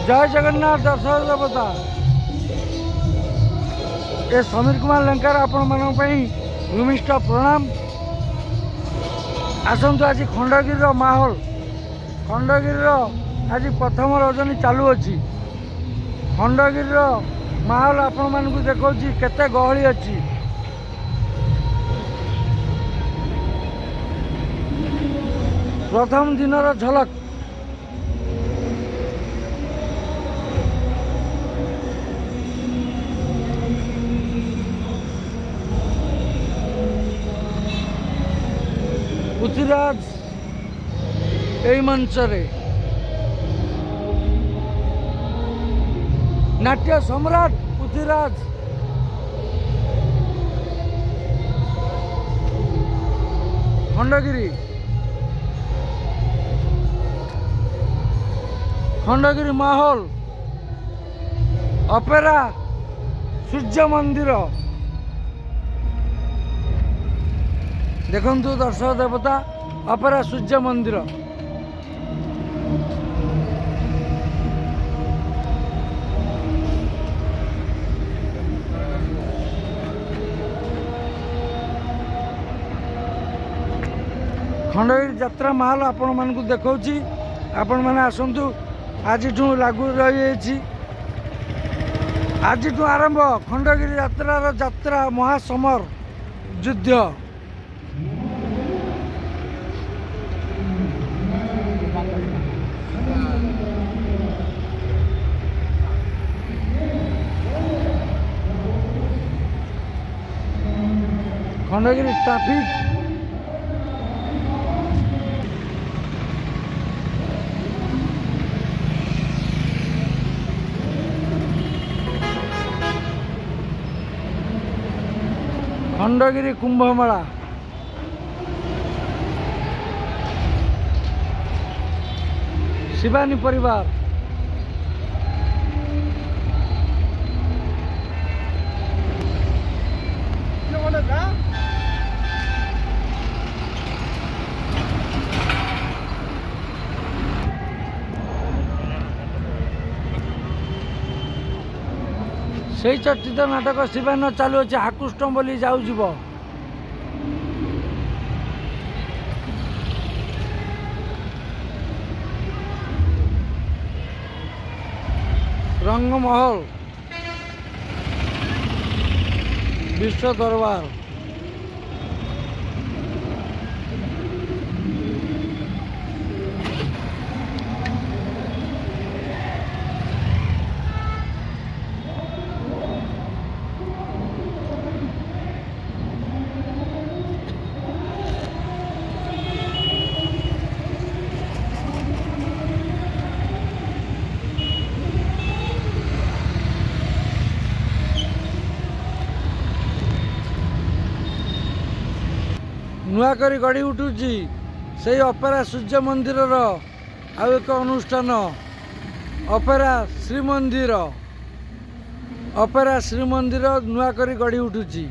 जय जगन्नाथ दर्शक देवता ए समीर कुमार लंकार आपण मान भूमिष्ठ प्रणाम। आसतु आज खंडगिरी माहौल खंडगिरी आज प्रथम रजनी चालू अच्छी। खंडगिरी माहौल आपण मानक देखा केते गहली अच्छी। प्रथम दिनर झलक पृथ्वीराज यही मंच नाट्य सम्राट पृथ्वीराज खंडगिरी माहौल अपेरा सूर्य मंदिर देखंतु दर्शक देवता अपेरा सूर्य मंदिर खंडगिरी यात्रा माहौल आपण मानकु देखौछि। आपण माने आसंतु आज लागू रही आज आरंभ खंडगिरी यात्रा महासमर युद्ध। खंडगिरी ट्राफिक खंडगिरी कुंभमेला शिवानी परिवार से चर्चित नाटक शिवान चालू अच्छे आकृष्ट बोली जाऊ जीव रंगमहल विश्व दरबार नुआकरी गढ़ी उठुची से अपेरा सूर्य मंदिर आउ एक अनुष्ठान अपेरा श्रीमंदिर नुआकरी गढ़ी उठुची।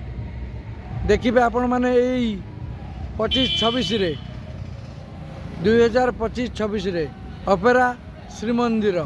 देखिए आपण माने यही 25-26 2025-26 अपेरा श्रीमंदिर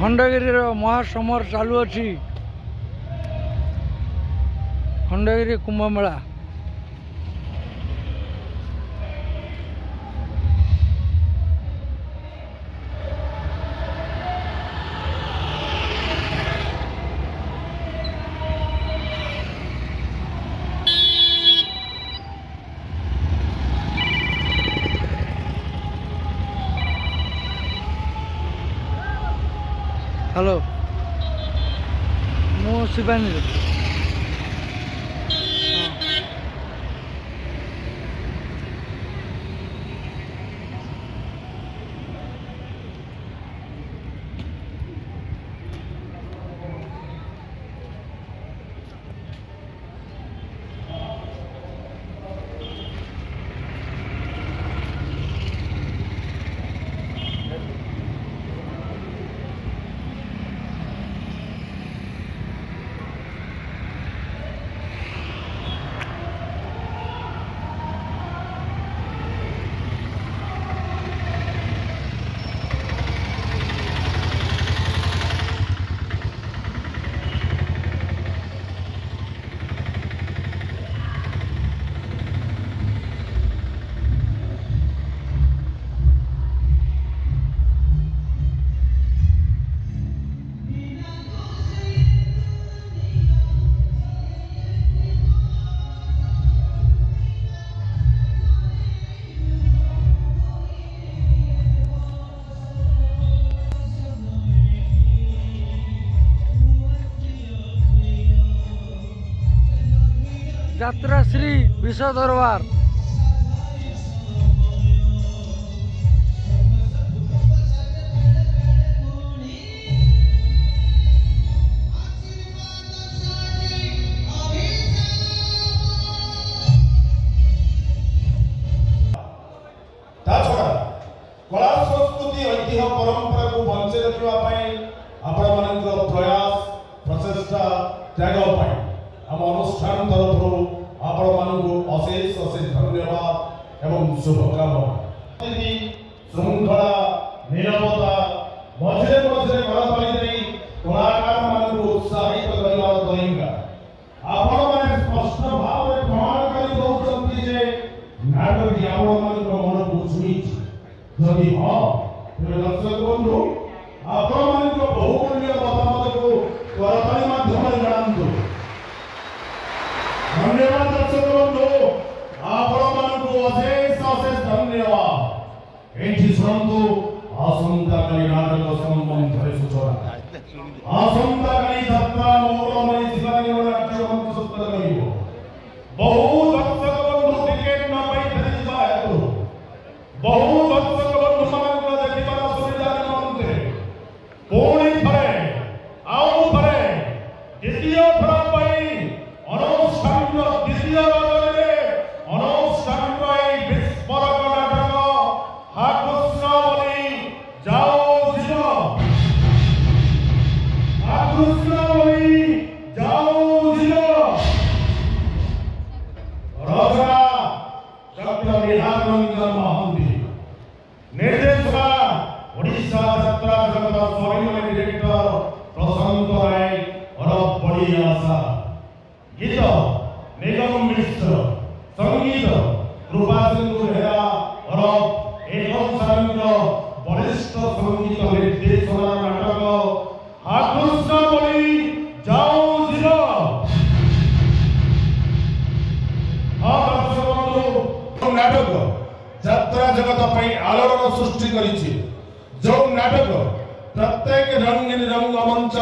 खंडगिरी महासमर चालू अच्छी। खंडगिरी कुंभमेला हेलो मु शिवानी यात्रा श्री विश्व दरबार कला संस्कृति ऐतिह्य परंपरा को बंचे रखा प्रयास प्रचेषा त्याग आम अनुष्ठान तरफ आपण अशेष अशेष धन्यवाद एवं शुभकामना श्रृंखला निरवता मझे मझे गणताली कलाकार मान उत्साहित करने दईका आपण मैंने स्पष्ट भाव में प्रमाण कर नाटक आपण मन को छुई जदि हाँ दर्शक बंधु आपण बहुमूल्य मतामत को करताली माध्यम जनातु धन्यवाद दर्शक बंधु आपण अशेष अशेष धन्यवाद एठी शुणु आसंता काली नाटक संबंध सूचना आसंता काली यात्रा मौरमणि शिवानी नाट्य प्रस्तुत करिवो बहु दर्शक बंधु टिकेट न पाई फेरी जाय बहु दर्शक बंधु मान देखिबार सुविधा निमंते पुणी थरे आउ थरे द्वितीय थर पाई अनुष्ठान द्वितीय रजनी अनुष्ठान विस्फोरक नाटक हाकृष्णावली जाओ जीव हाकृष्णावली जाओ जीव रचना डॉक्टर निहार रंजन महांती निर्देशक ओडिशा यात्रा जगत स्वयं डायरेक्टर प्रशांत राय और बड़ी आशा गीत निगम मिश्र संगीत कृपा सिंधु हेरा और एकम सारंग वरिष्ठ संगीत निर्देशना नाटक हाकृष्णावली जाओ जीव नाटक यात्रा जगत आलोड़न सृष्टि करिछि जो नाटक प्रत्येक रंगीन रंग मंच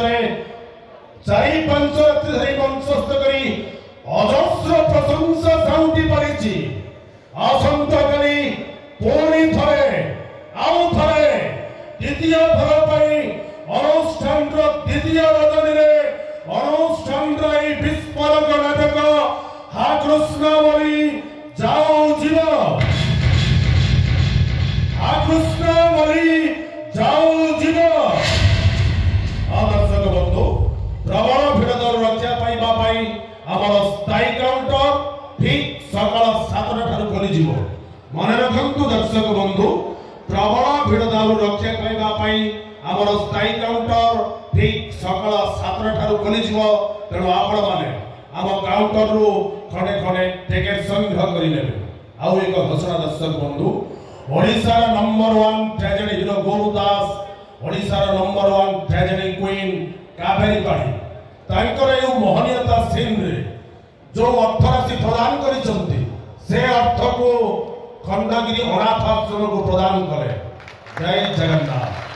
चारि पांच रात्रि धरी मंचस्थ करी अजस्र प्रशंसा शांति परिछि आसंता काली पुणी थरे आउ थरे द्वितीय थर पई अनुष्ठान द्वितीय रजनी रे अनुष्ठान विस्फोरक नाटक हाकृष्णावली जाओ जीव हाकृष्णावली जाओ जीव दर्शक बंधु प्रबल भिड़ दर रक्षा पाइबा पाई आमर स्थायी काउंटर ठीक सकाल 7टा ठारू खोली मन रखु दर्शक बंधु प्रबल भिड़ दर रक्षा पाइबा पाई आमर स्थायी काउंटर ठीक सकाल 7टा ठारू खोली तेणु आपण माने आम काउंटर रु खंडे खंडे टिकेट संग्रह करेंगे आउ एक घोषणा दर्शक बंधु Odisha number 1 tragedy hero Gouru Das Odisha number 1 tragedy queen Kaveri Padhi तांकर ए मोहनीयता सीन रे जो अर्थ राशि प्रदान करिसंती से अर्थ को खंडगिरी अनाथ आश्रम को प्रदान करे जय जगन्नाथ।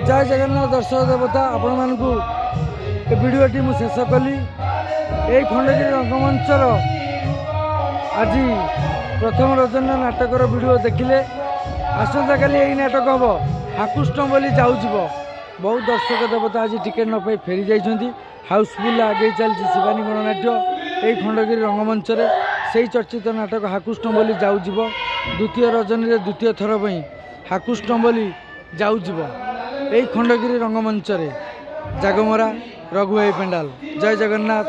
जय जगन्नाथ दर्शक देवता आपण मानकु ए वीडियोटी मु शेष कली यही खंडगिरी रंगमंचर आज प्रथम रजन नाटकर वीडियो देखिले आसंता काली यही नाटक हम हाकुष्ट बोली जाऊब बहुत दर्शक देवता आज टिकेट न पाई फेरी जाइछंती हाउसफुल आगे चलती शिवानी गणनाट्य यही खंडगिरी रंगमंच से चर्चित नाटक हाकुष्ट बोली जाऊब द्वितीय रजनी रे द्वितीय थर पर हाकुष्ट बोली जाऊब यही खंडगिरी रंगमंच जागमरा रघुभाई पेंडाल जय जगन्नाथ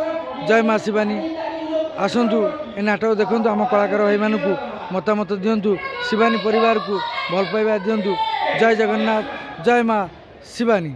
जय माँ शिवानी आसतु ए नाटक देखु आम कलाकार भाई मानू मतामत दिंतु शिवानी परिवार को भल पाइबा दिंतु जय जगन्नाथ जय माँ शिवानी।